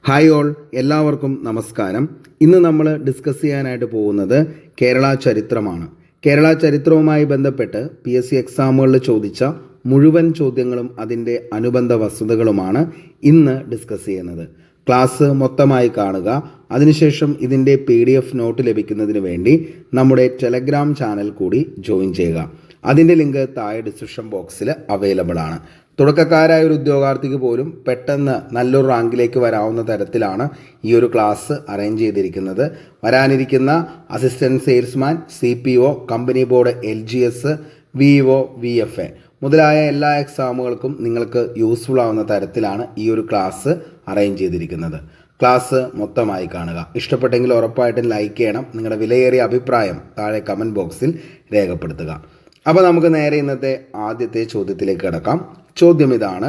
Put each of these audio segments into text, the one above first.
Hi all, എല്ലാവർക്കും നമസ്കാരം. ഇന്ന് നമ്മൾ ഡിസ്കസ് ചെയ്യാനായിട്ട് പോകുന്നത് കേരള ചരിത്രമാണ്. കേരള ചരിത്രവുമായി ബന്ധപ്പെട്ട് PSC എക്സാമുകളിൽ ചോദിച്ച മുഴുവൻ ചോദ്യങ്ങളും അതിൻ്റെ അനുബന്ധ വസ്തുതകളുമാണ് ഇന്ന് ഡിസ്കസ് ചെയ്യുന്നത്. ക്ലാസ് മൊത്തമായി കാണുക. അതിനുശേഷം ഇതിൻ്റെ PDF നോട്ട് ലഭിക്കുന്നതിന് വേണ്ടി നമ്മുടെ ടെലഗ്രാം ചാനൽ കൂടി ജോയിൻ ചെയ്യുക. അതിൻ്റെ ലിങ്ക് താഴെ ഡിസ്ക്രിപ്ഷൻ ബോക്സിൽ അവൈലബിൾ ആണ്. തുടക്കക്കാരായ ഒരു ഉദ്യോഗാർത്ഥിക്ക് പോലും പെട്ടെന്ന് നല്ലൊരു റാങ്കിലേക്ക് വരാവുന്ന തരത്തിലാണ് ഈ ഒരു ക്ലാസ് അറേഞ്ച് ചെയ്തിരിക്കുന്നത്. വരാനിരിക്കുന്ന assistant salesman, CPO, company board, LGS, VO, VFA മുതലായ എല്ലാ എക്സാമുകൾക്കും നിങ്ങൾക്ക് യൂസ്ഫുൾ ആവുന്ന തരത്തിലാണ് ഈ ഒരു ക്ലാസ് അറേഞ്ച് ചെയ്തിരിക്കുന്നത്. ക്ലാസ് മൊത്തമായി കാണുക. ഇഷ്ടപ്പെട്ടെങ്കിൽ ഉറപ്പായിട്ടും ലൈക്ക് ചെയ്യണം. നിങ്ങളുടെ വിലയേറിയ അഭിപ്രായം താഴെ കമൻറ്റ് ബോക്സിൽ രേഖപ്പെടുത്തുക. അപ്പോൾ നമുക്ക് നേരെ ഇന്നത്തെ ആദ്യത്തെ ചോദ്യത്തിലേക്ക് കിടക്കാം. ചോദ്യം ഇതാണ്: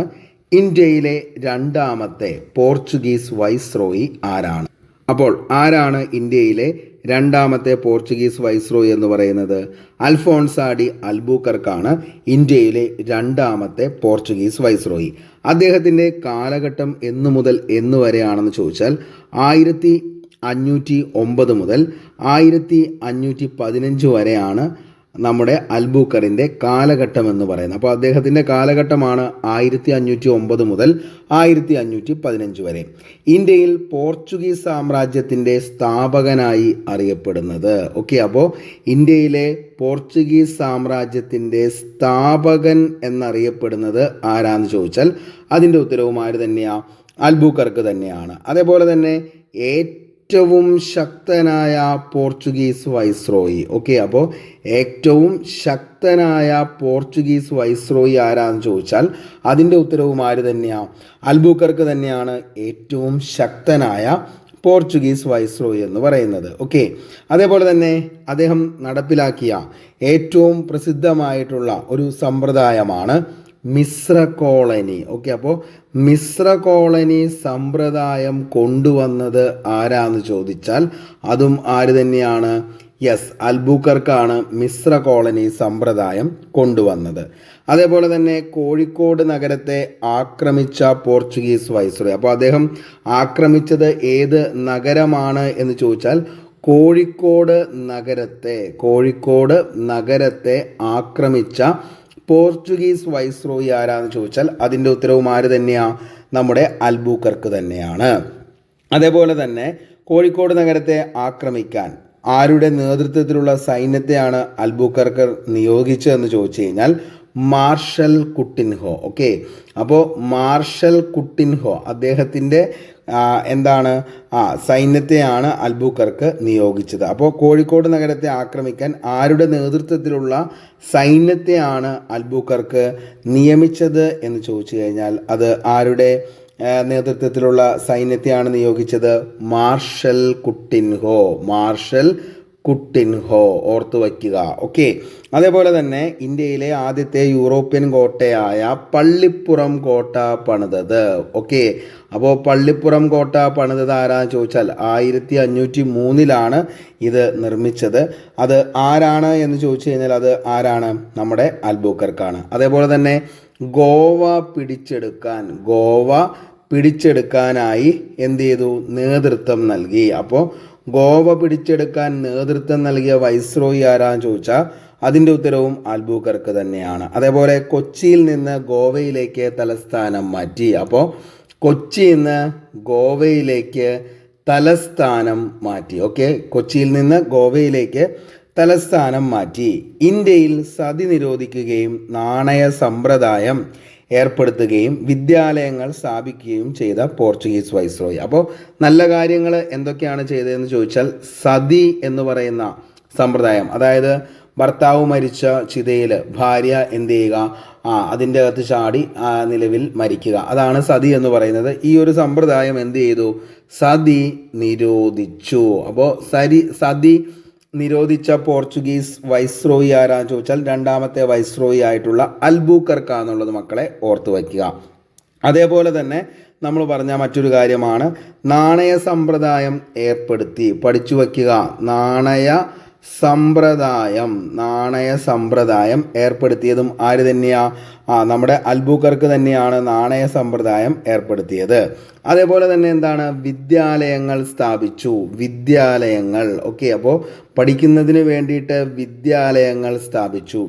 ഇന്ത്യയിലെ രണ്ടാമത്തെ പോർച്ചുഗീസ് വൈസ്രോയി ആരാണ്? അപ്പോൾ ആരാണ് ഇന്ത്യയിലെ രണ്ടാമത്തെ പോർച്ചുഗീസ് വൈസ്രോയി എന്ന് പറയുന്നത്? അൽഫോൺസ ഡി അൽബുക്കർക്കാണ് ഇന്ത്യയിലെ രണ്ടാമത്തെ പോർച്ചുഗീസ് വൈസ്രോയി. അദ്ദേഹത്തിൻ്റെ കാലഘട്ടം എന്നു മുതൽ എന്നു വരെയാണെന്ന് ചോദിച്ചാൽ 1509 മുതൽ 1515 വരെയാണ് നമ്മുടെ അൽബുക്കറിൻ്റെ കാലഘട്ടം എന്ന് പറയുന്നത്. അപ്പോൾ അദ്ദേഹത്തിൻ്റെ കാലഘട്ടമാണ് 1509 മുതൽ 1515 വരെ. ഇന്ത്യയിൽ പോർച്ചുഗീസ് സാമ്രാജ്യത്തിൻ്റെ സ്ഥാപകനായി അറിയപ്പെടുന്നത്. ഓക്കെ, അപ്പോൾ ഇന്ത്യയിലെ പോർച്ചുഗീസ് സാമ്രാജ്യത്തിൻ്റെ സ്ഥാപകൻ എന്നറിയപ്പെടുന്നത് ആരാന്ന് ചോദിച്ചാൽ അതിൻ്റെ ഉത്തരവും ആര് തന്നെയാണ്? അൽബുക്കർക്ക് തന്നെയാണ്. അതേപോലെ തന്നെ ഏറ്റവും ശക്തനായ പോർച്ചുഗീസ് വൈസ്രോയി. ഓക്കെ, അപ്പോൾ ഏറ്റവും ശക്തനായ പോർച്ചുഗീസ് വൈസ്രോയി ആരാന്ന് ചോദിച്ചാൽ അതിൻ്റെ ഉത്തരവും ആര് തന്നെയാണ്? അൽബുക്കർക്ക് തന്നെയാണ് ഏറ്റവും ശക്തനായ പോർച്ചുഗീസ് വൈസ്രോയി എന്ന് പറയുന്നത്. ഓക്കെ, അതേപോലെ തന്നെ അദ്ദേഹം നടപ്പിലാക്കിയ ഏറ്റവും പ്രസിദ്ധമായിട്ടുള്ള ഒരു സമ്പ്രദായമാണ് മിശ്ര കോളനി. ഓക്കെ, അപ്പോൾ മിശ്ര കോളനി സമ്പ്രദായം കൊണ്ടുവന്നത് ആരാന്ന് ചോദിച്ചാൽ അതും ആര് തന്നെയാണ്? യെസ്, അൽബുക്കർക്കാണ് മിശ്ര കോളനി സമ്പ്രദായം കൊണ്ടുവന്നത്. അതേപോലെ തന്നെ കോഴിക്കോട് നഗരത്തെ ആക്രമിച്ച പോർച്ചുഗീസ് വൈസ്രോയി. അപ്പോൾ അദ്ദേഹം ആക്രമിച്ചത് ഏത് നഗരമാണ് എന്ന് ചോദിച്ചാൽ കോഴിക്കോട് നഗരത്തെ ആക്രമിച്ച പോർച്ചുഗീസ് വൈസ്രോയി ആരാന്ന് ചോദിച്ചാൽ അതിൻ്റെ ഉത്തരവും ആര് തന്നെയാണ്? നമ്മുടെ അൽബുക്കർക്ക് തന്നെയാണ്. അതേപോലെ തന്നെ കോഴിക്കോട് നഗരത്തെ ആക്രമിക്കാൻ ആരുടെ നേതൃത്വത്തിലുള്ള സൈന്യത്തെയാണ് അൽബുക്കർക്ക് നിയോഗിച്ചതെന്ന് ചോദിച്ചു കഴിഞ്ഞാൽ മാർഷൽ കുട്ടിൻഹോ. ഓക്കെ, അപ്പോൾ മാർഷൽ കുട്ടിൻഹോ അദ്ദേഹത്തിൻ്റെ സൈന്യത്തെയാണ് അൽബുക്കർക്ക് നിയോഗിച്ചത്. അപ്പോൾ കോഴിക്കോട് നഗരത്തെ ആക്രമിക്കാൻ ആരുടെ നേതൃത്വത്തിലുള്ള സൈന്യത്തെയാണ് അൽബുക്കർക്ക് നിയമിച്ചത് എന്ന് ചോദിച്ചു കഴിഞ്ഞാൽ അത് ആരുടെ നേതൃത്വത്തിലുള്ള സൈന്യത്തെയാണ് നിയോഗിച്ചത്? മാർഷൽ കുട്ടിൻഹോ ഓർത്തു വയ്ക്കുക. ഓക്കെ, അതേപോലെ തന്നെ ഇന്ത്യയിലെ ആദ്യത്തെ യൂറോപ്യൻ കോട്ടയായ പള്ളിപ്പുറം കോട്ട പണിതത്. ഓക്കെ, അപ്പോൾ പള്ളിപ്പുറം കോട്ട പണിതത് ആരാന്ന് ചോദിച്ചാൽ 1503 ഇത് നിർമ്മിച്ചത്. അത് ആരാണ് എന്ന് ചോദിച്ചു കഴിഞ്ഞാൽ അത് ആരാണ്? നമ്മുടെ അൽബുക്കർക്കാണ്. അതേപോലെ തന്നെ ഗോവ പിടിച്ചെടുക്കാനായി എന്ത് ചെയ്തു? നേതൃത്വം നൽകി. അപ്പോൾ ഗോവ പിടിച്ചെടുക്കാൻ നേതൃത്വം നൽകിയ വൈസ്രോയി ആരാന്ന് ചോദിച്ചാൽ അതിൻ്റെ ഉത്തരവും അൽബുക്കർക്ക് തന്നെയാണ്. അതേപോലെ കൊച്ചിയിൽ നിന്ന് ഗോവയിലേക്ക് തലസ്ഥാനം മാറ്റി. അപ്പോൾ കൊച്ചിയിൽ നിന്ന് ഗോവയിലേക്ക് തലസ്ഥാനം മാറ്റി. ഓക്കെ, കൊച്ചിയിൽ നിന്ന് ഗോവയിലേക്ക് തലസ്ഥാനം മാറ്റി. ഇന്ത്യയിൽ സതി നിരോധിക്കുകയും നാണയ സമ്പ്രദായം ഏർപ്പെടുത്തുകയും വിദ്യാലയങ്ങൾ സ്ഥാപിക്കുകയും ചെയ്ത പോർച്ചുഗീസ് വൈസ്രോയി. അപ്പോൾ നല്ല കാര്യങ്ങൾ എന്തൊക്കെയാണ് ചെയ്തതെന്ന് ചോദിച്ചാൽ സതി എന്ന് പറയുന്ന സമ്പ്രദായം, അതായത് ഭർത്താവ് മരിച്ച ചിതയിൽ ഭാര്യ എന്ത് ചെയ്യുക? അതിൻ്റെ അകത്ത് ചാടി നിലവിൽ മരിക്കുക. അതാണ് സതി എന്ന് പറയുന്നത്. ഈ ഒരു സമ്പ്രദായം എന്ത് ചെയ്തു? സതി നിരോധിച്ചു. അപ്പോൾ സതി നിരോധിച്ച പോർച്ചുഗീസ് വൈസ്രോയി ആരാന്ന് ചോദിച്ചാൽ രണ്ടാമത്തെ വൈസ്രോയി ആയിട്ടുള്ള അൽബുക്കർക്കാന്നുള്ളത് മക്കളെ ഓർത്തു വയ്ക്കുക. അതേപോലെ തന്നെ നമ്മൾ പറഞ്ഞ മറ്റൊരു കാര്യമാണ് നാണയ സമ്പ്രദായം ഏർപ്പെടുത്തി. പഠിച്ചു വയ്ക്കുക, നാണയ നാണയ സമ്പ്രദായം ഏർപ്പെടുത്തിയതും ആര് തന്നെയാ? നമ്മുടെ അൽബുക്കർക്ക് തന്നെയാണ് നാണയ സമ്പ്രദായം ഏർപ്പെടുത്തിയത്. അതേപോലെ തന്നെ എന്താണ്? വിദ്യാലയങ്ങൾ സ്ഥാപിച്ചു. ഓക്കെ, അപ്പോൾ പഠിക്കുന്നതിന് വേണ്ടിയിട്ട് വിദ്യാലയങ്ങൾ സ്ഥാപിച്ചു.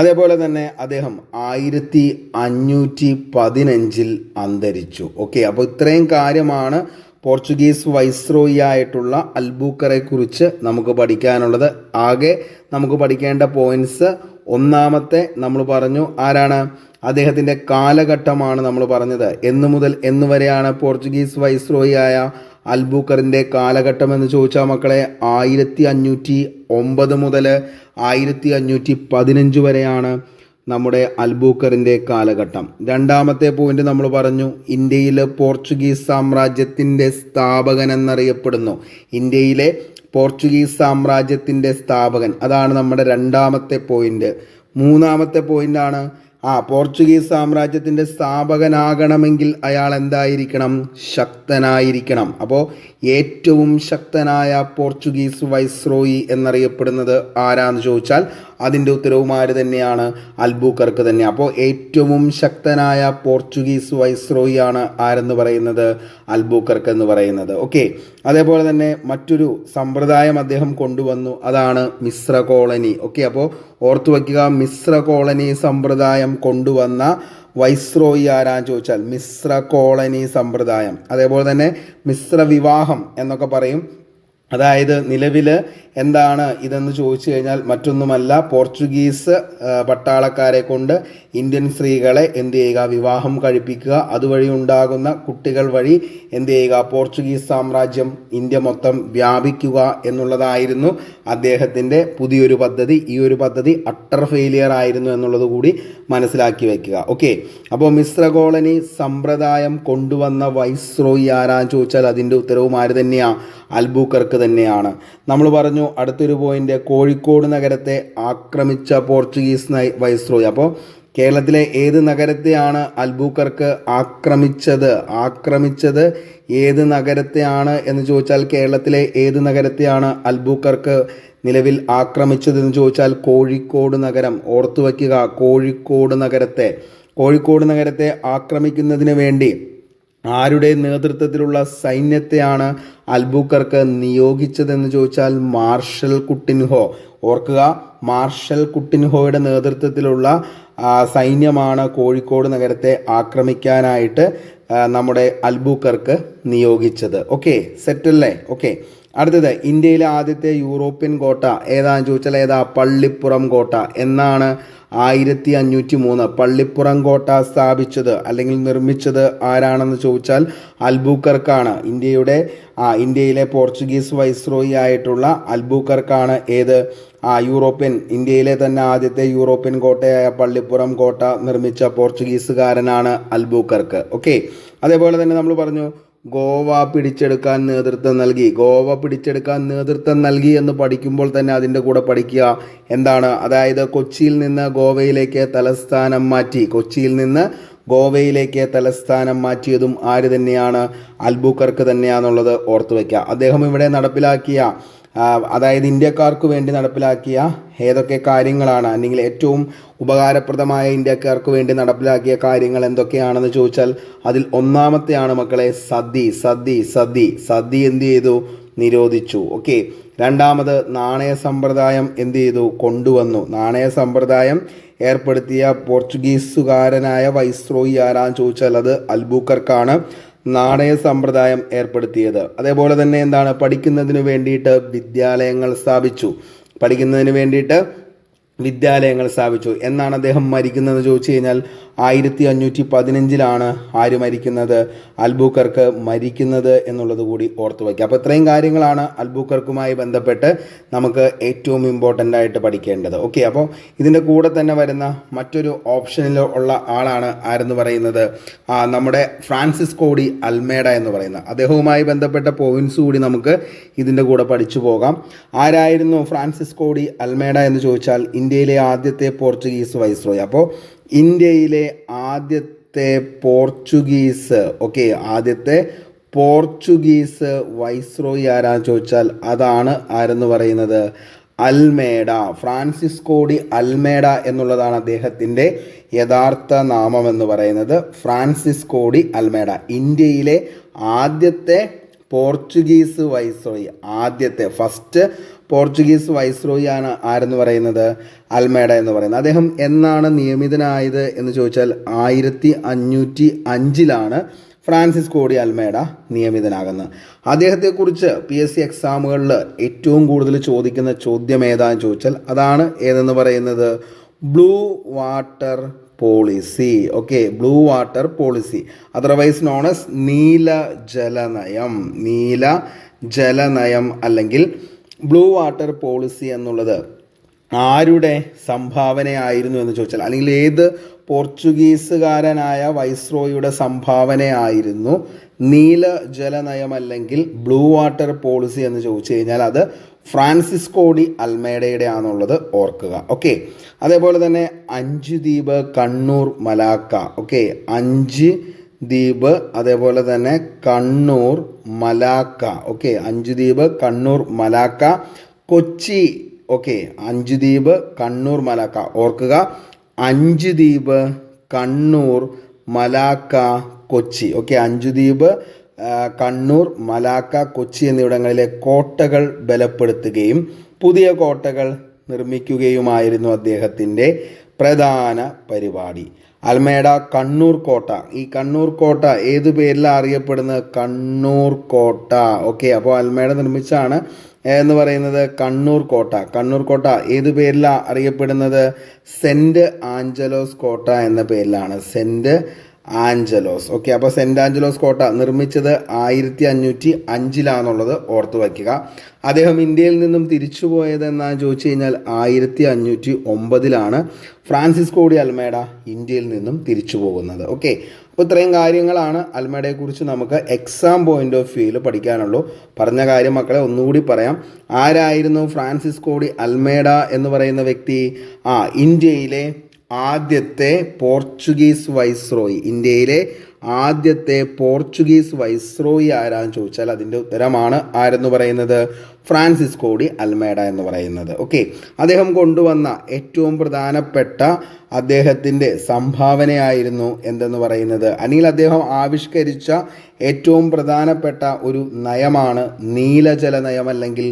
അതേപോലെ തന്നെ അദ്ദേഹം 1515 അന്തരിച്ചു. ഓക്കെ, അപ്പോൾ ഇത്രയും കാര്യമാണ് പോർച്ചുഗീസ് വൈസ്രോയി ആയിട്ടുള്ള അൽബുക്കറെ കുറിച്ച് നമുക്ക് പഠിക്കാനുള്ളത്. ആകെ നമുക്ക് പഠിക്കേണ്ട പോയിന്റ്സ്, ഒന്നാമത്തെ നമ്മൾ പറഞ്ഞു ആരാണ്? അദ്ദേഹത്തിൻ്റെ കാലഘട്ടമാണ് നമ്മൾ പറഞ്ഞത്. എന്ന് മുതൽ എന്ന് വരെയാണ് പോർച്ചുഗീസ് വൈസ്രോയി ആയ അൽബുക്കറിൻ്റെ കാലഘട്ടം എന്ന് ചോദിച്ചാൽ മക്കളെ 1509 മുതൽ 1515 വരെയാണ് നമ്മുടെ അൽബുക്കറിൻ്റെ കാലഘട്ടം. രണ്ടാമത്തെ പോയിന്റ് നമ്മൾ പറഞ്ഞു, ഇന്ത്യയിൽ പോർച്ചുഗീസ് സാമ്രാജ്യത്തിൻ്റെ സ്ഥാപകൻ എന്നറിയപ്പെടുന്നു. ഇന്ത്യയിലെ പോർച്ചുഗീസ് സാമ്രാജ്യത്തിൻ്റെ സ്ഥാപകൻ, അതാണ് നമ്മുടെ രണ്ടാമത്തെ പോയിന്റ്. മൂന്നാമത്തെ പോയിന്റാണ് പോർച്ചുഗീസ് സാമ്രാജ്യത്തിൻ്റെ സ്ഥാപകനാകണമെങ്കിൽ അയാൾ എന്തായിരിക്കണം? ശക്തനായിരിക്കണം. അപ്പോൾ ഏറ്റവും ശക്തനായ പോർച്ചുഗീസ് വൈസ്രോയി എന്നറിയപ്പെടുന്നത് ആരാന്ന് ചോദിച്ചാൽ അതിൻ്റെ ഉത്തരവും ആര് തന്നെയാണ്? അൽബുക്കർക്ക് തന്നെ. അപ്പോൾ ഏറ്റവും ശക്തനായ പോർച്ചുഗീസ് വൈസ്രോയി ആണ് ആരെന്ന് പറയുന്നത്? അൽബുക്കർക്ക് എന്ന് പറയുന്നത്. ഓക്കെ, അതേപോലെ തന്നെ മറ്റൊരു സമ്പ്രദായം അദ്ദേഹം കൊണ്ടുവന്നു, അതാണ് മിശ്ര കോളനി. ഓക്കെ, അപ്പോൾ ഓർത്തു വയ്ക്കുക, മിശ്ര കോളനി സമ്പ്രദായം കൊണ്ടുവന്ന വൈസ്രോയി ആരാന്ന് ചോദിച്ചാൽ മിശ്ര കോളനി സമ്പ്രദായം. അതേപോലെ തന്നെ മിശ്ര വിവാഹം എന്നൊക്കെ പറയും. അതായത് നിലവിൽ എന്താണ് ഇതെന്ന് ചോദിച്ചു കഴിഞ്ഞാൽ മറ്റൊന്നുമല്ല, പോർച്ചുഗീസ് പട്ടാളക്കാരെ കൊണ്ട് ഇന്ത്യൻ സ്ത്രീകളെ എന്ത് ചെയ്യുക? വിവാഹം കഴിപ്പിക്കുക. അതുവഴി ഉണ്ടാകുന്ന കുട്ടികൾ വഴി എന്ത് ചെയ്യുക? പോർച്ചുഗീസ് സാമ്രാജ്യം ഇന്ത്യ മൊത്തം വ്യാപിക്കുക എന്നുള്ളതായിരുന്നു അദ്ദേഹത്തിൻ്റെ പുതിയൊരു പദ്ധതി. ഈ ഒരു പദ്ധതി അട്ടർ ഫെയിലിയർ ആയിരുന്നു എന്നുള്ളത് കൂടി മനസ്സിലാക്കി വയ്ക്കുക. ഓക്കെ, അപ്പോൾ മിശ്ര കോളനി സമ്പ്രദായം കൊണ്ടുവന്ന വൈസ്രോയി ആരാന്ന് ചോദിച്ചാൽ അതിൻ്റെ ഉത്തരവും ആര് തന്നെയാണ്? അൽബുക്കർക്ക് തന്നെയാണ്. നമ്മൾ പറഞ്ഞു അടുത്തൊരു പോയിന്റ്, കോഴിക്കോട് നഗരത്തെ ആക്രമിച്ച പോർച്ചുഗീസ് വൈസ്രോയി. അപ്പോൾ കേരളത്തിലെ ഏത് നഗരത്തെയാണ് അൽബുക്കർക്ക് ആക്രമിച്ചത് ഏത് നഗരത്തെയാണ് എന്ന് ചോദിച്ചാൽ കേരളത്തിലെ ഏത് നഗരത്തെയാണ് അൽബുക്കർക്ക് നിലവിൽ ആക്രമിച്ചതെന്ന് ചോദിച്ചാൽ കോഴിക്കോട് നഗരം. ഓർത്തു വയ്ക്കുക, കോഴിക്കോട് നഗരത്തെ ആക്രമിക്കുന്നതിന് വേണ്ടി ആരുടെ നേതൃത്വത്തിലുള്ള സൈന്യത്തെയാണ് അൽബുക്കർക്ക് നിയോഗിച്ചതെന്ന് ചോദിച്ചാൽ മാർഷൽ കുട്ടിൻഹോ. ഓർക്കുക, മാർഷൽ കുട്ടിൻഹോയുടെ നേതൃത്വത്തിലുള്ള സൈന്യമാണ് കോഴിക്കോട് നഗരത്തെ ആക്രമിക്കാനായിട്ട് നമ്മുടെ അൽബുക്കർക്ക് നിയോഗിച്ചത്. ഓക്കെ, സെറ്റല്ലേ? ഓക്കെ, അടുത്തത് ഇന്ത്യയിലെ ആദ്യത്തെ യൂറോപ്യൻ കോട്ട ഏതാണെന്ന് ചോദിച്ചാൽ പള്ളിപ്പുറം കോട്ട എന്നാണ് 1503 പള്ളിപ്പുറം കോട്ട സ്ഥാപിച്ചത് അല്ലെങ്കിൽ നിർമ്മിച്ചത് ആരാണെന്ന് ചോദിച്ചാൽ അൽബുക്കർക്കാണ്. ഇന്ത്യയിലെ പോർച്ചുഗീസ് വൈസ്രോയി ആയിട്ടുള്ള അൽബുക്കർക്കാണ് ഇന്ത്യയിലെ തന്നെ ആദ്യത്തെ യൂറോപ്യൻ കോട്ടയായ പള്ളിപ്പുറം കോട്ട നിർമ്മിച്ച പോർച്ചുഗീസുകാരനാണ് അൽബുക്കർക്ക്. ഓക്കെ, അതേപോലെ തന്നെ നമ്മൾ പറഞ്ഞു ഗോവ പിടിച്ചെടുക്കാൻ നേതൃത്വം നൽകി എന്ന് പഠിക്കുമ്പോൾ തന്നെ അതിൻ്റെ കൂടെ പഠിക്കുക എന്താണ്? അതായത് കൊച്ചിയിൽ നിന്ന് ഗോവയിലേക്ക് തലസ്ഥാനം മാറ്റിയതും ആര് തന്നെയാണ്? അൽബുക്കർക്ക് തന്നെയാണെന്നുള്ളത് ഓർത്തു വയ്ക്കുക. അദ്ദേഹം ഇവിടെ നടപ്പിലാക്കിയ അതായത് ഇന്ത്യക്കാർക്ക് വേണ്ടി നടപ്പിലാക്കിയ ഏതൊക്കെ കാര്യങ്ങളാണ്, അല്ലെങ്കിൽ ഏറ്റവും ഉപകാരപ്രദമായ ഇന്ത്യക്കാർക്ക് വേണ്ടി നടപ്പിലാക്കിയ കാര്യങ്ങൾ എന്തൊക്കെയാണെന്ന് ചോദിച്ചാൽ അതിൽ ഒന്നാമത്തെയാണ് മക്കളെ സതി എന്ത് ചെയ്തു? നിരോധിച്ചു. ഓക്കെ, രണ്ടാമത് നാണയ സമ്പ്രദായം എന്ത് ചെയ്തു? കൊണ്ടുവന്നു. നാണയ സമ്പ്രദായം ഏർപ്പെടുത്തിയ പോർച്ചുഗീസുകാരനായ വൈസ്രോയി ആരാന്ന് ചോദിച്ചാൽ അത് അൽബുക്കർക്കാണ് നാണയ സമ്പ്രദായം ഏർപ്പെടുത്തിയത്. അതേപോലെ തന്നെ എന്താണ്? പഠിക്കുന്നതിന് വേണ്ടിയിട്ട് വിദ്യാലയങ്ങൾ സ്ഥാപിച്ചു. എന്നാണ് അദ്ദേഹം മരിക്കുന്നതെന്ന് ചോദിച്ചു കഴിഞ്ഞാൽ 1515 ആര് മരിക്കുന്നത്? അൽബുക്കർക്ക് മരിക്കുന്നത് എന്നുള്ളത് കൂടി ഓർത്തു വയ്ക്കുക. അപ്പോൾ ഇത്രയും കാര്യങ്ങളാണ് അൽബുക്കർക്കുമായി ബന്ധപ്പെട്ട് നമുക്ക് ഏറ്റവും ഇമ്പോർട്ടൻ്റ് ആയിട്ട് പഠിക്കേണ്ടത്. ഓക്കെ, അപ്പോൾ ഇതിൻ്റെ കൂടെ തന്നെ വരുന്ന മറ്റൊരു ഓപ്ഷനിൽ ഉള്ള ആളാണ് ആരെന്ന് പറയുന്നത് നമ്മുടെ ഫ്രാൻസിസ്കോ ഡി അൽമേഡ എന്ന് പറയുന്ന അദ്ദേഹവുമായി ബന്ധപ്പെട്ട പോയിന്റ്സ് കൂടി നമുക്ക് ഇതിൻ്റെ കൂടെ പഠിച്ചു പോകാം. ആരായിരുന്നു ഫ്രാൻസിസ്കോ ഡി അൽമേഡ എന്ന് ചോദിച്ചാൽ ഇന്ത്യയിലെ ആദ്യത്തെ പോർച്ചുഗീസ് വൈസ്രോയി. അപ്പോൾ ഇന്ത്യയിലെ ആദ്യത്തെ പോർച്ചുഗീസ് പോർച്ചുഗീസ് വൈസ്രോയി ആരാന്ന് ചോദിച്ചാൽ അതാണ് ആരെന്ന് പറയുന്നത് അൽമേഡ. ഫ്രാൻസിസ്കോ ഡി അൽമേഡ എന്നുള്ളതാണ് അദ്ദേഹത്തിൻ്റെ യഥാർത്ഥ നാമം എന്ന് പറയുന്നത്. ഫ്രാൻസിസ്കോ ഡി അൽമേഡ ഇന്ത്യയിലെ ആദ്യത്തെ Portuguese viceroy, first Portuguese viceroy ആണ് ആരെന്ന് പറയുന്നത് അൽമേഡ എന്ന് പറയുന്നത്. അദ്ദേഹം എന്നാണ് നിയമിതനായത് എന്ന് ചോദിച്ചാൽ 1505 ഫ്രാൻസിസ്കോ ഡി അൽമേഡ നിയമിതനാകുന്നത്. അദ്ദേഹത്തെക്കുറിച്ച് PSC എക്സാമുകളിൽ ഏറ്റവും കൂടുതൽ ചോദിക്കുന്ന ചോദ്യം ഏതാണെന്ന് ചോദിച്ചാൽ അതാണ് ഏതെന്ന് പറയുന്നത് blue water policy. Okay, blue water policy, otherwise known as നീല ജലനയം അല്ലെങ്കിൽ ബ്ലൂ വാട്ടർ പോളിസി എന്നുള്ളത് ആരുടെ സംഭാവനയായിരുന്നു എന്ന് ചോദിച്ചാൽ, അല്ലെങ്കിൽ ഏത് പോർച്ചുഗീസുകാരനായ വൈസ്രോയുടെ സംഭാവനയായിരുന്നു നീല ജലനയം അല്ലെങ്കിൽ ബ്ലൂ വാട്ടർ പോളിസി എന്ന് ചോദിച്ചു കഴിഞ്ഞാൽ അത് ഫ്രാൻസിസ്കോ ഡി അൽമേഡയുടെ ആണെന്നുള്ളത് ഓർക്കുക. ഓക്കെ, അതേപോലെ തന്നെ 5 ദ്വീപ് കണ്ണൂർ മലാക്ക. ഓക്കെ, 5 ദ്വീപ് അതേപോലെ തന്നെ കണ്ണൂർ മലാക്ക. ഓക്കെ, 5 ദ്വീപ് കണ്ണൂർ മലാക്ക കൊച്ചി. ഓക്കെ, 5 ദ്വീപ് കണ്ണൂർ മലാക്ക ഓർക്കുക. 5 ദ്വീപ് കണ്ണൂർ മലാക്ക കൊച്ചി. ഓക്കെ, 5 ദ്വീപ് കണ്ണൂർ മലാക്ക കൊച്ചി എന്നിവിടങ്ങളിലെ കോട്ടകൾ ബലപ്പെടുത്തുകയും പുതിയ കോട്ടകൾ നിർമ്മിക്കുകയുമായിരുന്നു അദ്ദേഹത്തിൻ്റെ പ്രധാന പരിപാടി. അൽമേഡ കണ്ണൂർ കോട്ട. ഈ കണ്ണൂർ കോട്ട ഏതു പേരിലാണ് അറിയപ്പെടുന്നത്? കണ്ണൂർ കോട്ട. ഓക്കെ, അപ്പോൾ അൽമേഡ നിർമ്മിച്ചാണ് എന്ന് പറയുന്നത് കണ്ണൂർ കോട്ട. കണ്ണൂർ കോട്ട ഏതു പേരിലാണ് അറിയപ്പെടുന്നത്? സെൻറ്റ് ആഞ്ചലോസ് കോട്ട എന്ന പേരിലാണ്. സെൻറ്റ് ആഞ്ചലോസ്. ഓക്കെ, അപ്പോൾ സെൻറ്റ് ആഞ്ചലോസ് കോട്ട നിർമ്മിച്ചത് 1505 ഓർത്ത് വയ്ക്കുക. അദ്ദേഹം ഇന്ത്യയിൽ നിന്നും തിരിച്ചു പോയത് എന്നാന്ന് ചോദിച്ചു കഴിഞ്ഞാൽ 1509 ഫ്രാൻസിസ്കോ ഡി അൽമേഡ ഇന്ത്യയിൽ നിന്നും തിരിച്ചു പോകുന്നത്. ഓക്കെ, അപ്പോൾ ഇത്രയും കാര്യങ്ങളാണ് അൽമേഡയെക്കുറിച്ച് നമുക്ക് എക്സാം പോയിന്റ് ഓഫ് വ്യൂയിൽ പഠിക്കാനുള്ളൂ. പറഞ്ഞ കാര്യം മക്കളെ ഒന്നുകൂടി പറയാം. ആരായിരുന്നു ഫ്രാൻസിസ്കോ ഡി അൽമേഡ എന്ന് പറയുന്ന വ്യക്തി? ഇന്ത്യയിലെ ആദ്യത്തെ പോർച്ചുഗീസ് വൈസ്രോയി. ഇന്ത്യയിലെ ആദ്യത്തെ പോർച്ചുഗീസ് വൈസ്രോയി ആരാന്ന് ചോദിച്ചാൽ അതിൻ്റെ ഉത്തരമാണ് ആരെന്ന് പറയുന്നത് ഫ്രാൻസിസ്കോ ഡി അൽമേഡ എന്ന് പറയുന്നത്. ഓക്കെ, അദ്ദേഹം കൊണ്ടുവന്ന ഏറ്റവും പ്രധാനപ്പെട്ട അദ്ദേഹത്തിൻ്റെ സംഭാവനയായിരുന്നു എന്തെന്ന് പറയുന്നത്, അല്ലെങ്കിൽ അദ്ദേഹം ആവിഷ്കരിച്ച ഏറ്റവും പ്രധാനപ്പെട്ട ഒരു നയമാണ് നീലജല നയം അല്ലെങ്കിൽ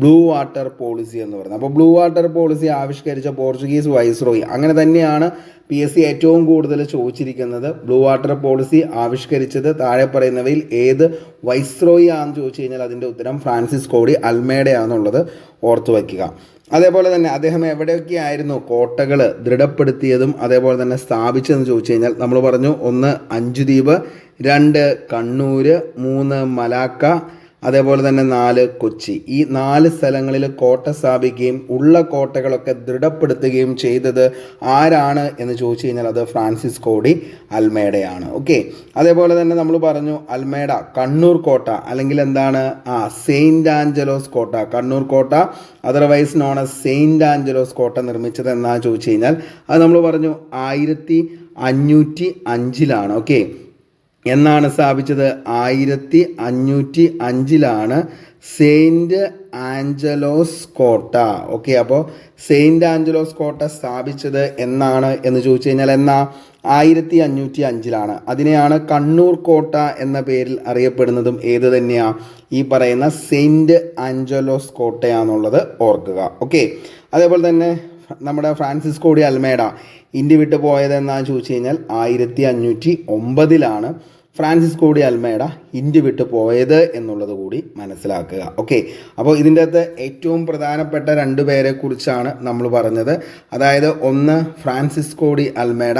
ബ്ലൂ വാട്ടർ പോളിസി എന്ന് പറയുന്നത്. അപ്പോൾ ബ്ലൂ വാട്ടർ പോളിസി ആവിഷ്കരിച്ച പോർച്ചുഗീസ് വൈസ്രോയി, അങ്ങനെ തന്നെയാണ് PSC ഏറ്റവും കൂടുതൽ ചോദിച്ചിരിക്കുന്നത്. ബ്ലൂ വാട്ടർ പോളിസി ആവിഷ്കരിച്ചത് താഴെ പറയുന്നവയിൽ ഏത് വൈസ്രോയി ആണെന്ന് ചോദിച്ചു കഴിഞ്ഞാൽ അതിൻ്റെ ഉത്തരം ഫ്രാൻസിസ്കോ ഡി അൽമേഡയാണെന്നുള്ളത് ഓർത്തു വയ്ക്കുക. അതേപോലെ തന്നെ അദ്ദേഹം എവിടെയൊക്കെയായിരുന്നു കോട്ടകൾ ദൃഢപ്പെടുത്തിയതും അതേപോലെ തന്നെ സ്ഥാപിച്ചതെന്ന് ചോദിച്ചു കഴിഞ്ഞാൽ നമ്മൾ പറഞ്ഞു, 1 5 ദ്വീപ്, 2 കണ്ണൂർ, 3 മലാക്ക, അതേപോലെ തന്നെ 4 കൊച്ചി. ഈ 4 സ്ഥലങ്ങളിൽ കോട്ട സ്ഥാപിക്കുകയും ഉള്ള കോട്ടകളൊക്കെ ദൃഢപ്പെടുത്തുകയും ചെയ്തത് ആരാണ് എന്ന് ചോദിച്ചു കഴിഞ്ഞാൽ അത് ഫ്രാൻസിസ്കോ ഡി അൽമേഡയാണ്. ഓക്കെ, അതേപോലെ തന്നെ നമ്മൾ പറഞ്ഞു അൽമേഡ കണ്ണൂർ കോട്ട അല്ലെങ്കിൽ എന്താണ് സെയിൻറ്റ് ആഞ്ചലോസ് കോട്ട. കണ്ണൂർ കോട്ട otherwise known as saint Angelos കോട്ട നിർമ്മിച്ചത് എന്നാണ് ചോദിച്ചു കഴിഞ്ഞാൽ അത് നമ്മൾ പറഞ്ഞു 1505. ഓക്കെ, എന്നാണ് സ്ഥാപിച്ചത്? 1505 സെയിൻറ്റ് ആഞ്ചലോസ് കോട്ട. ഓക്കെ, അപ്പോൾ സെയിൻറ്റ് ആഞ്ചലോസ് കോട്ട സ്ഥാപിച്ചത് എന്നാണ് എന്ന് ചോദിച്ചു കഴിഞ്ഞാൽ 1505. അതിനെയാണ് കണ്ണൂർ കോട്ട എന്ന പേരിൽ അറിയപ്പെടുന്നതും ഏത് തന്നെയാണ്? ഈ പറയുന്ന സെയിൻറ്റ് ആഞ്ചലോസ് കോട്ടയാണെന്നുള്ളത് ഓർക്കുക. ഓക്കെ, അതേപോലെ തന്നെ നമ്മുടെ ഫ്രാൻസിസ്കോ ഡി അൽമേഡ ഇന്ത്യ വിട്ടു പോയത് എന്നാന്ന് ചോദിച്ചു കഴിഞ്ഞാൽ 1509 ഫ്രാൻസിസ്കോ ഡി അൽമേഡ ഇന്ത്യ വിട്ടു പോയത് എന്നുള്ളത് കൂടി മനസ്സിലാക്കുക. ഓക്കെ, അപ്പോൾ ഇതിൻ്റെ അകത്ത് ഏറ്റവും പ്രധാനപ്പെട്ട 2 പേരെ കുറിച്ചാണ് നമ്മൾ പറഞ്ഞത്. അതായത് 1 Francisco de Almeida,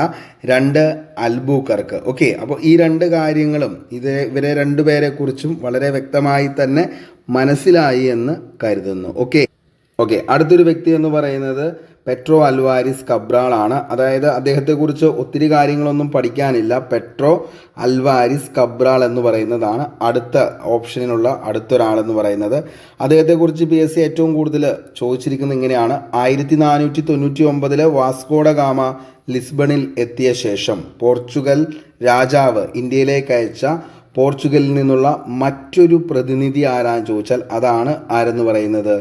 2 Albuquerque. Okay, അപ്പോൾ ഈ 2 കാര്യങ്ങളും ഇവരെ 2 പേരെ കുറിച്ചും വളരെ വ്യക്തമായി തന്നെ മനസ്സിലായി എന്ന് കരുതുന്നു. ഓക്കെ, അടുത്തൊരു വ്യക്തി എന്ന് പറയുന്നത് പെട്രോ അൽവാരിസ് കബ്രാൾ ആണ്. അതായത് അദ്ദേഹത്തെക്കുറിച്ച് ഒത്തിരി കാര്യങ്ങളൊന്നും പഠിക്കാനില്ല. പെട്രോ അൽവാരിസ് കബ്രാൾ എന്ന് പറയുന്നതാണ് അടുത്ത ഓപ്ഷനിലുള്ള അടുത്തൊരാളെന്ന് പറയുന്നത്. അദ്ദേഹത്തെക്കുറിച്ച് PSC ഏറ്റവും കൂടുതൽ ചോദിച്ചിരിക്കുന്നത് ഇങ്ങനെയാണ്: 1499 വാസ്കോഡ ഗാമ ലിസ്ബണിൽ എത്തിയ ശേഷം പോർച്ചുഗൽ രാജാവ് ഇന്ത്യയിലേക്ക് അയച്ച പോർച്ചുഗലിൽ നിന്നുള്ള മറ്റൊരു പ്രതിനിധി ആരാന്ന് ചോദിച്ചാൽ അതാണ് ആരെന്ന് പറയുന്നത്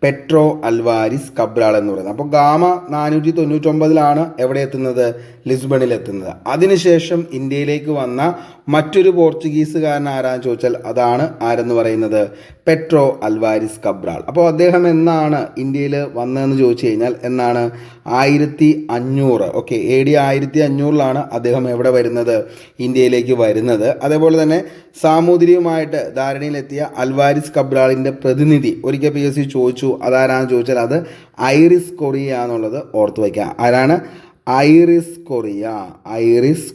പെട്രോ അൽവാരിസ് കബ്രാൾ എന്ന് പറയുന്നത്. അപ്പോൾ ഗാമ 499 എവിടെ എത്തുന്നത്? ലിസ്ബണിൽ എത്തുന്നത്. അതിനുശേഷം ഇന്ത്യയിലേക്ക് വന്ന മറ്റൊരു പോർച്ചുഗീസുകാരൻ ആരാന്ന് ചോദിച്ചാൽ അതാണ് ആരെന്ന് പറയുന്നത് പെട്രോ അൽവാരിസ് കബ്രാൾ. അപ്പോൾ അദ്ദേഹം എന്നാണ് ഇന്ത്യയിൽ വന്നതെന്ന് ചോദിച്ചു കഴിഞ്ഞാൽ എന്നാണ് 1500 ഓക്കെ AD 1500 അദ്ദേഹം എവിടെ വരുന്നത്? ഇന്ത്യയിലേക്ക് വരുന്നത്. അതേപോലെ തന്നെ സാമൂതിരിയുമായിട്ട് ധാരണയിലെത്തിയ അൽവാരിസ് കബ്രാളിൻ്റെ പ്രതിനിധി ഒരിക്കൽ PSC ചോദിച്ചു, അതാരാന്ന് ചോദിച്ചാൽ അത് ഐറിസ് കൊറിയ എന്നുള്ളത് ഓർത്ത് വയ്ക്കുക. ആരാണ്? ഐറിസ്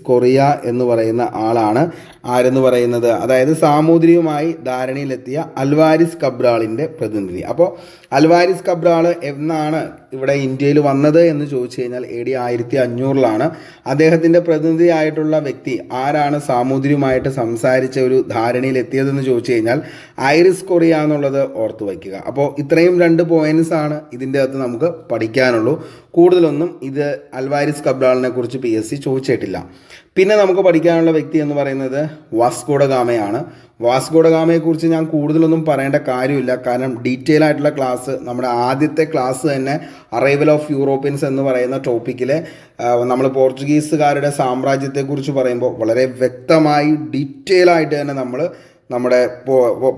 കൊറിയ എന്ന് പറയുന്ന ആളാണ് ആരെന്ന് പറയുന്നത്, അതായത് സാമൂതിരിയുമായി ധാരണയിലെത്തിയ അൽവാരിസ് കബ്രാളിൻ്റെ പ്രതിനിധി. അപ്പോൾ അൽവാരിസ് കബ്രാൾ എന്നാണ് ഇവിടെ ഇന്ത്യയിൽ വന്നത് എന്ന് ചോദിച്ചു കഴിഞ്ഞാൽ AD 1500 അദ്ദേഹത്തിൻ്റെ പ്രതിനിധിയായിട്ടുള്ള വ്യക്തി ആരാണ് സാമൂതിരിയുമായിട്ട് സംസാരിച്ച ഒരു ധാരണയിലെത്തിയതെന്ന് ചോദിച്ചു കഴിഞ്ഞാൽ ഐറിസ് കൊറിയ എന്നുള്ളത് ഓർത്ത് വയ്ക്കുക. അപ്പോൾ ഇത്രയും 2 പോയിന്റ്സ് ആണ് ഇതിൻ്റെ അകത്ത് നമുക്ക് പഠിക്കാനുള്ളൂ. കൂടുതലൊന്നും ഇത് അൽവാരിസ് കബ്രാളിനെ കുറിച്ച് PSC ചോദിച്ചിട്ടില്ല. പിന്നെ നമുക്ക് പഠിക്കാനുള്ള വ്യക്തി എന്ന് പറയുന്നത് വാസ്കോ ഡ ഗാമയാണ്. വാസ്കോ ഡ ഗാമയെക്കുറിച്ച് ഞാൻ കൂടുതലൊന്നും പറയേണ്ട കാര്യമില്ല, കാരണം ഡീറ്റെയിൽ ആയിട്ടുള്ള ക്ലാസ് നമ്മുടെ ആദ്യത്തെ ക്ലാസ് തന്നെ അറൈവൽ ഓഫ് യൂറോപ്യൻസ് എന്ന് പറയുന്ന ടോപ്പിക്കിൽ നമ്മൾ പോർച്ചുഗീസുകാരുടെ സാമ്രാജ്യത്തെക്കുറിച്ച് പറയുമ്പോൾ വളരെ വ്യക്തമായി ഡീറ്റെയിൽ ആയിട്ട് തന്നെ നമ്മുടെ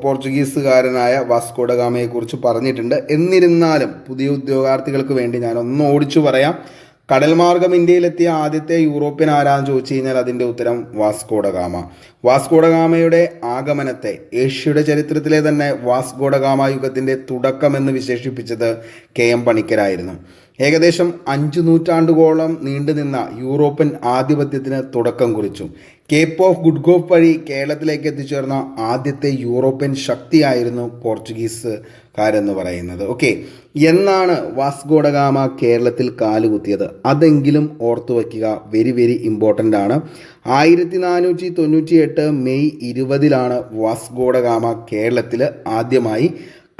പോർച്ചുഗീസുകാരനായ വാസ്കോ ഡ ഗാമയെക്കുറിച്ച് പറഞ്ഞിട്ടുണ്ട്. എന്നിരുന്നാലും പുതിയ ഉദ്യോഗാർത്ഥികൾക്ക് വേണ്ടി ഞാൻ ഒന്ന് ഓടിച്ചു പറയാം. കടൽ മാർഗം ഇന്ത്യയിലെത്തിയ ആദ്യത്തെ യൂറോപ്യൻ ആരാന്ന് ചോദിച്ചു കഴിഞ്ഞാൽ അതിൻ്റെ ഉത്തരം Vasco da Gama. Vasco da ഗാമയുടെ ആഗമനത്തെ ഏഷ്യയുടെ ചരിത്രത്തിലെ തന്നെ വാസ്കോ ഡ ഗാമ യുഗത്തിൻ്റെ തുടക്കമെന്ന് വിശേഷിപ്പിച്ചത് KM പണിക്കരായിരുന്നു. ഏകദേശം 5 നൂറ്റാണ്ടുകളോളം നീണ്ടുനിന്ന യൂറോപ്യൻ ആധിപത്യത്തിന് തുടക്കം കുറിച്ചു. കേപ്പ് ഓഫ് ഗുഡ് ഹോപ്പ് വഴി കേരളത്തിലേക്ക് എത്തിച്ചേർന്ന ആദ്യത്തെ യൂറോപ്യൻ ശക്തിയായിരുന്നു പോർച്ചുഗീസുകാരെന്ന് പറയുന്നത്. ഓക്കെ, എന്നാണ് വാസ്കോ ഡ ഗാമ കേരളത്തിൽ കാലുകുത്തിയത്? അതെങ്കിലും ഓർത്തു വയ്ക്കുക, വെരി വെരി ഇമ്പോർട്ടൻ്റ് ആണ്. 1498 മെയ് 20 വാസ്കോ ഡ ഗാമ കേരളത്തിൽ ആദ്യമായി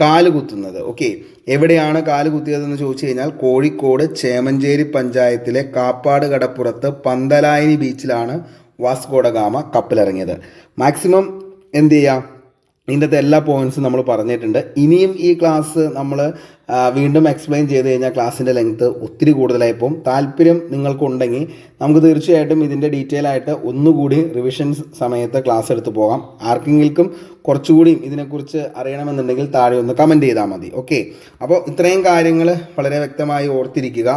കാലുകുത്തുന്നത്. ഓക്കെ, എവിടെയാണ് കാലുകുത്തിയതെന്ന് ചോദിച്ചു കഴിഞ്ഞാൽ കോഴിക്കോട് ചേമഞ്ചേരി പഞ്ചായത്തിലെ കാപ്പാട് കടപ്പുറത്ത് പന്തലായനി ബീച്ചിലാണ് വാസ്കോ ഡ ഗാമ കപ്പലിറങ്ങിയത്. മാക്സിമം എന്ത് ചെയ്യുക, ഇതിൻ്റെ എല്ലാ പോയിൻറ്റ്സും നമ്മൾ പറഞ്ഞിട്ടുണ്ട്. ഇനിയും ഈ ക്ലാസ് നമ്മൾ വീണ്ടും എക്സ്പ്ലെയിൻ ചെയ്ത് കഴിഞ്ഞാൽ ക്ലാസ്സിൻ്റെ ലെങ്ത്ത് ഒത്തിരി കൂടുതലായിപ്പോൾ. താല്പര്യം നിങ്ങൾക്കുണ്ടെങ്കിൽ നമുക്ക് തീർച്ചയായിട്ടും ഇതിൻ്റെ ഡീറ്റെയിൽ ആയിട്ട് ഒന്നുകൂടി റിവിഷൻ സമയത്ത് ക്ലാസ് എടുത്ത് പോകാം. ആർക്കെങ്കിലും കുറച്ചുകൂടിയും ഇതിനെക്കുറിച്ച് അറിയണമെന്നുണ്ടെങ്കിൽ താഴെ ഒന്ന് കമൻറ്റ് ചെയ്താൽ മതി. ഓക്കെ, അപ്പോൾ ഇത്രയും കാര്യങ്ങൾ വളരെ വ്യക്തമായി ഓർത്തിരിക്കുക.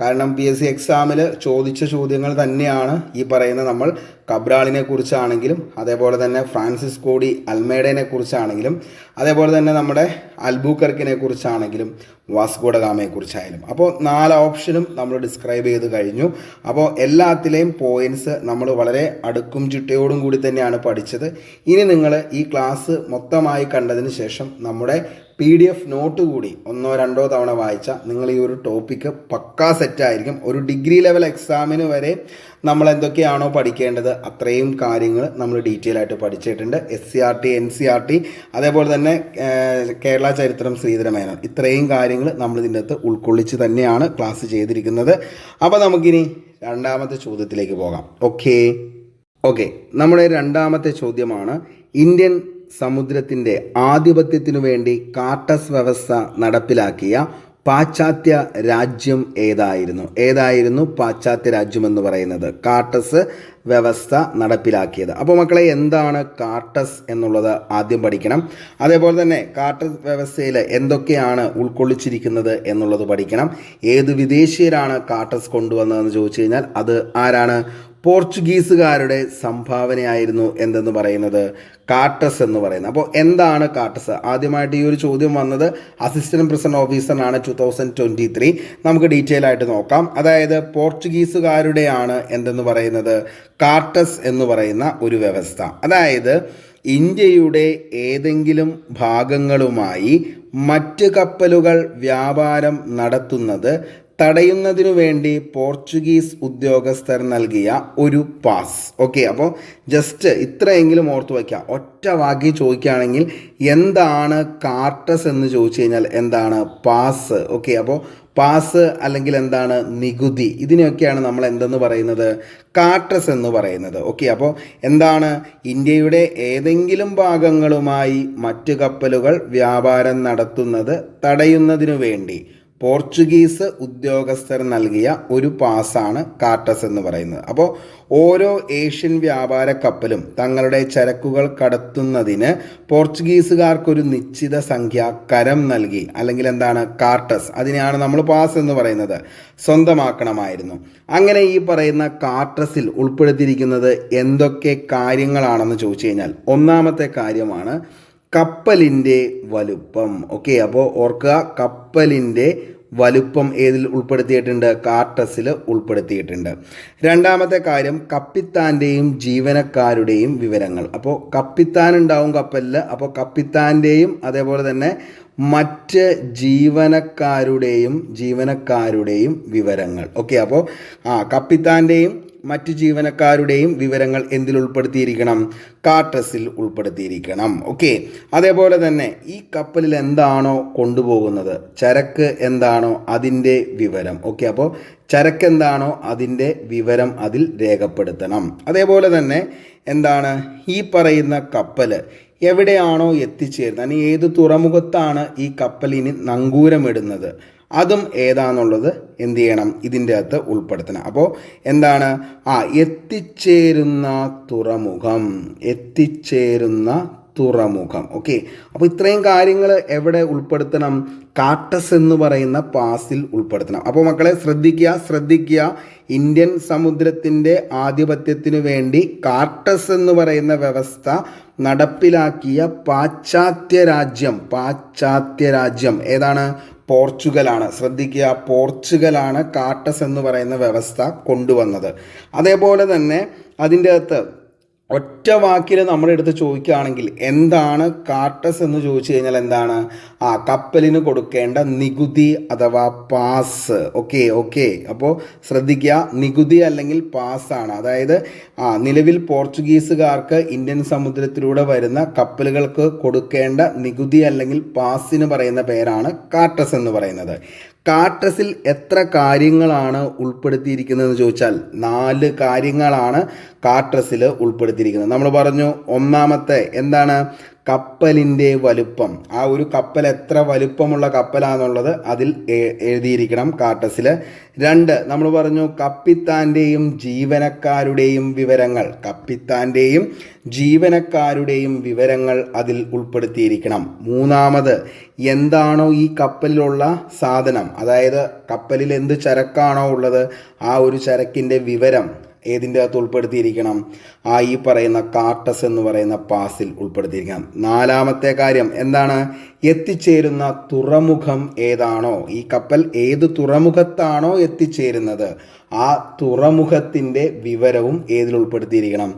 കാരണം PSC എക്സാമിൽ ചോദിച്ച ചോദ്യങ്ങൾ തന്നെയാണ് ഈ പറയുന്ന നമ്മൾ കബ്രാളിനെ കുറിച്ചാണെങ്കിലും അതേപോലെ തന്നെ ഫ്രാൻസിസ്കോ ഡി അൽമേഡയെ കുറിച്ചാണെങ്കിലും അതേപോലെ തന്നെ നമ്മുടെ അൽബുക്കർക്കിനെ കുറിച്ചാണെങ്കിലും വാസ്കോ ഡ ഗാമയെക്കുറിച്ചായാലും. അപ്പോൾ 4 ഓപ്ഷനും നമ്മൾ ഡിസ്ക്രൈബ് ചെയ്ത് കഴിഞ്ഞു. അപ്പോൾ എല്ലാത്തിലെയും പോയിൻറ്റ്സ് നമ്മൾ വളരെ അടുക്കും ചിട്ടയോടും കൂടി തന്നെയാണ് പഠിച്ചത്. ഇനി നിങ്ങൾ ഈ ക്ലാസ് മൊത്തമായി കണ്ടതിന് ശേഷം നമ്മുടെ PDF നോട്ട് കൂടി 1-2 തവണ വായിച്ചാൽ നിങ്ങൾ ഈ ഒരു ടോപ്പിക്ക് പക്കാ സെറ്റായിരിക്കും. ഒരു ഡിഗ്രി ലെവൽ എക്സാമിന് വരെ നമ്മൾ എന്തൊക്കെയാണോ പഠിക്കേണ്ടത് അത്രയും കാര്യങ്ങൾ നമ്മൾ ഡീറ്റെയിൽ ആയിട്ട് പഠിച്ചിട്ടുണ്ട്. SCRT NCRT അതേപോലെ തന്നെ കേരള ചരിത്രം ശ്രീധരമേനോൻ, ഇത്രയും കാര്യങ്ങൾ നമ്മൾ ഇതിൻ്റെ അകത്ത് ഉൾക്കൊള്ളിച്ച് തന്നെയാണ് ക്ലാസ് ചെയ്തിരിക്കുന്നത്. അപ്പോൾ നമുക്കിനി രണ്ടാമത്തെ ചോദ്യത്തിലേക്ക് പോകാം. ഓക്കെ, നമ്മുടെ രണ്ടാമത്തെ ചോദ്യമാണ്, ഇന്ത്യൻ സമുദ്രത്തിൻ്റെ ആധിപത്യത്തിനു വേണ്ടി കാർട്ടസ് വ്യവസ്ഥ നടപ്പിലാക്കിയ പാശ്ചാത്യ രാജ്യം ഏതായിരുന്നു പാശ്ചാത്യ രാജ്യം എന്ന് പറയുന്നത്? കാർട്ടസ് വ്യവസ്ഥ നടപ്പിലാക്കിയത്. അപ്പോൾ മക്കളെ, എന്താണ് കാർട്ടസ് എന്നുള്ളത് ആദ്യം പഠിക്കണം. അതേപോലെ തന്നെ കാർട്ടസ് വ്യവസ്ഥയിൽ എന്തൊക്കെയാണ് ഉൾക്കൊള്ളിച്ചിരിക്കുന്നത് എന്നുള്ളത് പഠിക്കണം. ഏത് വിദേശീയരാണ് കാർട്ടസ് കൊണ്ടുവന്നതെന്ന് ചോദിച്ചു കഴിഞ്ഞാൽ അത് ആരാണ്? പോർച്ചുഗീസുകാരുടെ സംഭാവനയായിരുന്നു എന്തെന്ന് പറയുന്നത് കാർട്ടസ് എന്ന് പറയുന്നത്. അപ്പോൾ എന്താണ് കാർട്ടസ്? ആദ്യമായിട്ട് ഈ ഒരു ചോദ്യം വന്നത് അസിസ്റ്റന്റ് പ്രസിഡന്റ് ഓഫീസറിനാണ് 2023. നമുക്ക് ഡീറ്റെയിൽ ആയിട്ട് നോക്കാം. അതായത് പോർച്ചുഗീസുകാരുടെയാണ് എന്തെന്ന് പറയുന്നത് കാർട്ടസ് എന്ന് പറയുന്ന ഒരു വ്യവസ്ഥ. അതായത് ഇന്ത്യയുടെ ഏതെങ്കിലും ഭാഗങ്ങളുമായി മറ്റ് കപ്പലുകൾ വ്യാപാരം നടത്തുന്നത് തടയുന്നതിനു വേണ്ടി പോർച്ചുഗീസ് ഉദ്യോഗസ്ഥർ നൽകിയ ഒരു പാസ്. ഓക്കെ, അപ്പോൾ ജസ്റ്റ് ഇത്രയെങ്കിലും ഓർത്തു വയ്ക്കുക. ഒറ്റ വാക്കി ചോദിക്കുകയാണെങ്കിൽ എന്താണ് കാർട്ടസ് എന്ന് ചോദിച്ചു കഴിഞ്ഞാൽ എന്താണ്? പാസ്. ഓക്കെ, അപ്പോൾ പാസ് അല്ലെങ്കിൽ എന്താണ് നികുതി, ഇതിനെയൊക്കെയാണ് നമ്മൾ എന്തെന്ന് പറയുന്നത്, കാട്ടസ് എന്ന് പറയുന്നത്. ഓക്കെ, അപ്പോൾ എന്താണ്, ഇന്ത്യയുടെ ഏതെങ്കിലും ഭാഗങ്ങളുമായി മറ്റു കപ്പലുകൾ വ്യാപാരം നടത്തുന്നത് തടയുന്നതിനു വേണ്ടി പോർച്ചുഗീസ് ഉദ്യോഗസ്ഥർ നൽകിയ ഒരു പാസ്സാണ് കാട്ടസ് എന്ന് പറയുന്നത്. അപ്പോൾ ഓരോ ഏഷ്യൻ വ്യാപാര കപ്പലും തങ്ങളുടെ ചരക്കുകൾ കടത്തുന്നതിന് പോർച്ചുഗീസുകാർക്കൊരു നിശ്ചിത സംഖ്യ കരം നൽകി, അല്ലെങ്കിൽ എന്താണ്, കാർട്ടസ്, അതിനെയാണ് നമ്മൾ പാസ് എന്ന് പറയുന്നത്, സ്വന്തമാക്കണമായിരുന്നു. അങ്ങനെ ഈ പറയുന്ന കാർട്ടസിൽ ഉൾപ്പെടുത്തിയിരിക്കുന്നത് എന്തൊക്കെ കാര്യങ്ങളാണെന്ന് ചോദിച്ചു കഴിഞ്ഞാൽ, ഒന്നാമത്തെ കാര്യമാണ് കപ്പലിൻ്റെ വലുപ്പം. ഓക്കെ, അപ്പോൾ ഓർക്കുക, കപ്പലിൻ്റെ വലുപ്പം ഏതിൽ ഉൾപ്പെടുത്തിയിട്ടുണ്ട്, കാർട്ടസിൽ ഉൾപ്പെടുത്തിയിട്ടുണ്ട്. രണ്ടാമത്തെ കാര്യം കപ്പിത്താൻ്റെയും ജീവനക്കാരുടെയും വിവരങ്ങൾ. അപ്പോൾ കപ്പിത്താൻ ഉണ്ടാവും കപ്പലിൽ, അപ്പോൾ കപ്പിത്താൻ്റെയും അതേപോലെ തന്നെ മറ്റ് ജീവനക്കാരുടെയും വിവരങ്ങൾ. ഓക്കെ, അപ്പോൾ കപ്പിത്താൻ്റെയും മറ്റ് ജീവനക്കാരുടെയും വിവരങ്ങൾ എന്തിൽ ഉൾപ്പെടുത്തിയിരിക്കണം, കാർട്ടസിൽ ഉൾപ്പെടുത്തിയിരിക്കണം. ഓക്കെ, അതേപോലെ തന്നെ ഈ കപ്പലിൽ എന്താണോ കൊണ്ടുപോകുന്നത്, ചരക്ക് എന്താണോ അതിൻ്റെ വിവരം. ഓക്കെ, അപ്പോൾ ചരക്ക് എന്താണോ അതിൻ്റെ വിവരം അതിൽ രേഖപ്പെടുത്തണം. അതേപോലെ തന്നെ എന്താണ്, ഈ പറയുന്ന കപ്പൽ എവിടെയാണോ എത്തിച്ചേരുന്നത്, അല്ലെങ്കിൽ ഏത് തുറമുഖത്താണ് ഈ കപ്പലിന് നങ്കൂരമിടുന്നത്, അതും ഏതാണെന്നുള്ളത് എന്ത് ചെയ്യണം, ഇതിൻ്റെ അകത്ത് ഉൾപ്പെടുത്തണം. അപ്പോൾ എന്താണ്, എത്തിച്ചേരുന്ന തുറമുഖം. ഓക്കെ, അപ്പോൾ ഇത്രയും കാര്യങ്ങൾ എവിടെ ഉൾപ്പെടുത്തണം, കാട്ടസ് എന്ന് പറയുന്ന പാസിൽ ഉൾപ്പെടുത്തണം. അപ്പോൾ മക്കളെ ശ്രദ്ധിക്കുക, ഇന്ത്യൻ സമുദ്രത്തിൻ്റെ ആധിപത്യത്തിനു വേണ്ടി കാർട്ടസ് എന്ന് പറയുന്ന വ്യവസ്ഥ നടപ്പിലാക്കിയ പാശ്ചാത്യ രാജ്യം ഏതാണ്, പോർച്ചുഗലാണ്. ശ്രദ്ധിക്കുക, പോർച്ചുഗലാണ് കാട്ടസ് എന്ന് പറയുന്ന വ്യവസ്ഥ കൊണ്ടുവന്നത്. അതേപോലെ തന്നെ അതിൻ്റെ അകത്ത് ഒറ്റ വാക്കിൽ നമ്മുടെ അടുത്ത് ചോദിക്കുകയാണെങ്കിൽ എന്താണ് കാട്ടസ് എന്ന് ചോദിച്ചു കഴിഞ്ഞാൽ എന്താണ്, കപ്പലിന് കൊടുക്കേണ്ട നികുതി അഥവാ പാസ്. ഓക്കെ, അപ്പോൾ ശ്രദ്ധിക്കുക, നികുതി അല്ലെങ്കിൽ പാസ്സാണ്. അതായത് നിലവിൽ പോർച്ചുഗീസുകാർക്ക് ഇന്ത്യൻ സമുദ്രത്തിലൂടെ വരുന്ന കപ്പലുകൾക്ക് കൊടുക്കേണ്ട നികുതി അല്ലെങ്കിൽ പാസിന് പറയുന്ന പേരാണ് കാട്ടസ് എന്ന് പറയുന്നത്. കാട്ടസിൽ എത്ര കാര്യങ്ങളാണ് ഉൾപ്പെടുത്തിയിരിക്കുന്നതെന്ന് ചോദിച്ചാൽ 4 കാര്യങ്ങളാണ് കാട്ടസിൽ ഉൾപ്പെടുത്തിയിരിക്കുന്നത്. നമ്മൾ പറഞ്ഞു, ഒന്നാമത്തെ എന്താണ്, കപ്പലിൻ്റെ വലുപ്പം. ആ ഒരു കപ്പൽ എത്ര വലുപ്പമുള്ള കപ്പലാണെന്നുള്ളത് അതിൽ എഴുതിയിരിക്കണം കാട്ടസിൽ. 2 നമ്മൾ പറഞ്ഞു, കപ്പിത്താൻ്റെയും ജീവനക്കാരുടെയും വിവരങ്ങൾ അതിൽ ഉൾപ്പെടുത്തിയിരിക്കണം. 3 എന്താണോ ഈ കപ്പലിലുള്ള സാധനം, അതായത് കപ്പലിൽ എന്ത് ചരക്കാണോ ഉള്ളത്, ആ ഒരു ചരക്കിൻ്റെ വിവരം ഏതിൻ്റെ അകത്ത് ഉൾപ്പെടുത്തിയിരിക്കണം, ഈ പറയുന്ന കാട്ടസ് എന്ന് പറയുന്ന പാസിൽ ഉൾപ്പെടുത്തിയിരിക്കണം. 4 കാര്യം എന്താണ്, എത്തിച്ചേരുന്ന തുറമുഖം ഏതാണോ, ഈ കപ്പൽ ഏത് തുറമുഖത്താണോ എത്തിച്ചേരുന്നത്, ആ തുറമുഖത്തിൻ്റെ വിവരവും ഏതിൽ ഉൾപ്പെടുത്തിയിരിക്കണം,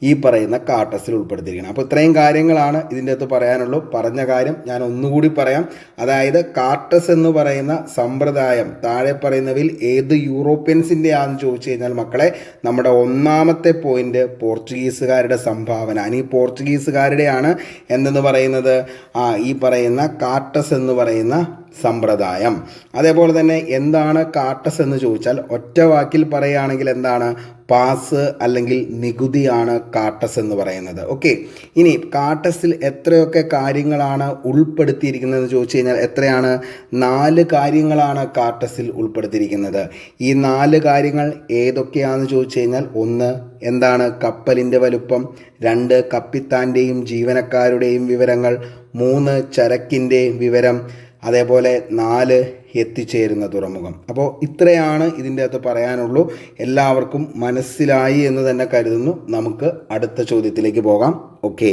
ഈ പറയുന്ന കാട്ടസിൽ ഉൾപ്പെടുത്തിയിരിക്കണം. അപ്പോൾ ഇത്രയും കാര്യങ്ങളാണ് ഇതിൻ്റെ അകത്ത് പറയാനുള്ളൂ. പറഞ്ഞ കാര്യം ഞാൻ ഒന്നുകൂടി പറയാം. അതായത് കാട്ടസ് എന്ന് പറയുന്ന സമ്പ്രദായം താഴെ പറയുന്നവയിൽ ഏത് യൂറോപ്യൻസിൻ്റെ ആണെന്ന് ചോദിച്ചു കഴിഞ്ഞാൽ മക്കളെ, നമ്മുടെ ഒന്നാമത്തെ പോയിന്റ് പോർച്ചുഗീസുകാരുടെ സംഭാവന. ഈ പോർച്ചുഗീസുകാരുടെയാണ് എന്തെന്ന് പറയുന്നത്, ഈ പറയുന്ന കാട്ടസ് എന്ന് പറയുന്ന സമ്പ്രദായം. അതേപോലെ തന്നെ എന്താണ് കാട്ടസ് എന്ന് ചോദിച്ചാൽ ഒറ്റ വാക്കിൽ പറയുകയാണെങ്കിൽ എന്താണ്, പാസ് അല്ലെങ്കിൽ നികുതിയാണ് കാട്ടസ് എന്ന് പറയുന്നത്. ഓക്കെ, ഇനി കാട്ടസിൽ എത്രയൊക്കെ കാര്യങ്ങളാണ് ഉൾപ്പെടുത്തിയിരിക്കുന്നതെന്ന് ചോദിച്ചു കഴിഞ്ഞാൽ എത്രയാണ്, 4 കാര്യങ്ങളാണ് കാട്ടസിൽ ഉൾപ്പെടുത്തിയിരിക്കുന്നത്. ഈ 4 കാര്യങ്ങൾ ഏതൊക്കെയാണെന്ന് ചോദിച്ചു കഴിഞ്ഞാൽ 1 എന്താണ്, കപ്പലിൻ്റെ വലുപ്പം. 2 കപ്പിത്താൻ്റെയും ജീവനക്കാരുടെയും വിവരങ്ങൾ. 3 ചരക്കിൻ്റെ വിവരം. അതേപോലെ 4 എത്തിച്ചേരുന്ന തുറമുഖം. അപ്പോൾ ഇത്രയാണ് ഇതിൻ്റെ അകത്ത് പറയാനുള്ളൂ. എല്ലാവർക്കും മനസ്സിലായി എന്ന് തന്നെ കരുതുന്നു. നമുക്ക് അടുത്ത ചോദ്യത്തിലേക്ക് പോകാം. ഓക്കെ.